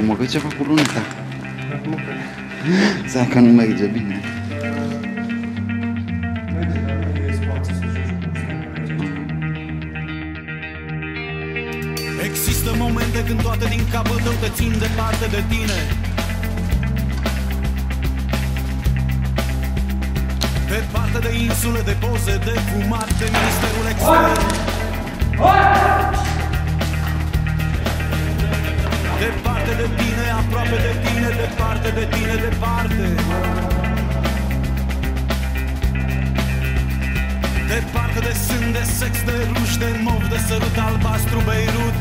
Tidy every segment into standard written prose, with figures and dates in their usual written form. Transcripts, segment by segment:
Sau mă, că ceva cu lunita. Sau că nu merge bine. Există momente când toate din capul tău te țin departe de tine. Departe de insule, de poze, de fumat, de ministerul extern. Departe de tine, aproape de tine, departe de tine, departe. Departe de sân, de sex, de ruș, de mov, de sărut albastru Beirut.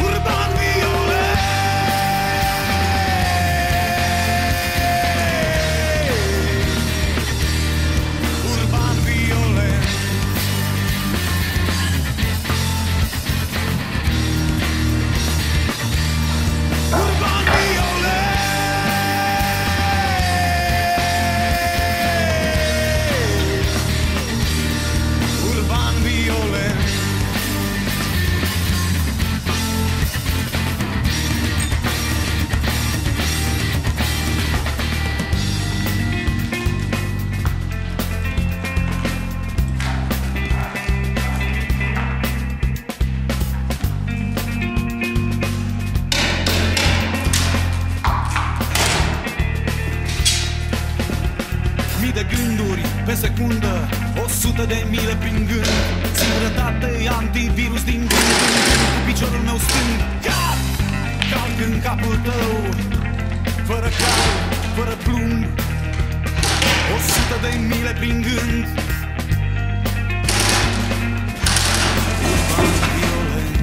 Urban violet. Urban violet. Urban violet. Urban violet. Mii de gânduri pe secundă, 100 de mile prin gând. Singurătate, antivirus din gând în gând. Cu piciorul meu stâng, calc în capul tău. Fără cal, fără plumb, 100 de mile prin gând. Urban violent.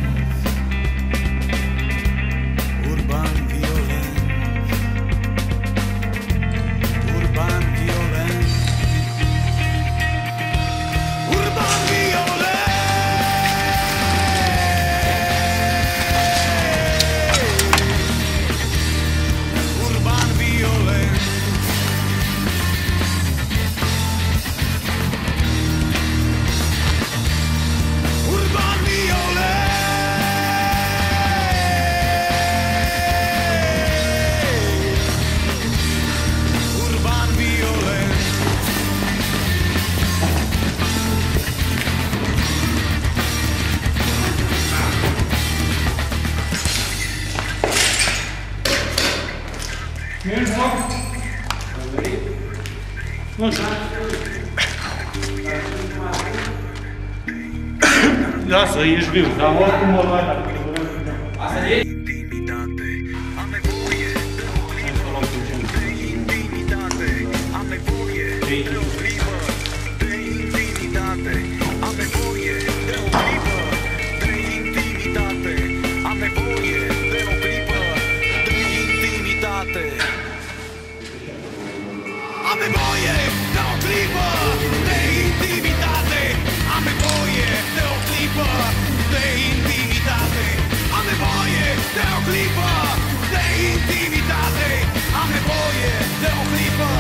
Urban violent. Urban violent. Urban violet. Urban violet. Urban violet. Urban violet. Lasă, ești viu, dar oricum o luai dacă te vrem. Intimitate, am nevoie de o clipă de intimitate, am nevoie de o clipă de intimitate, am nevoie de o clipă de intimitate, am nevoie de o clipă de intimitate. Am nevoie de o clipă de intimitate, am nevoie de o clipă de intimitate, am nevoie de o clipă de intimitate, am nevoie de o clipă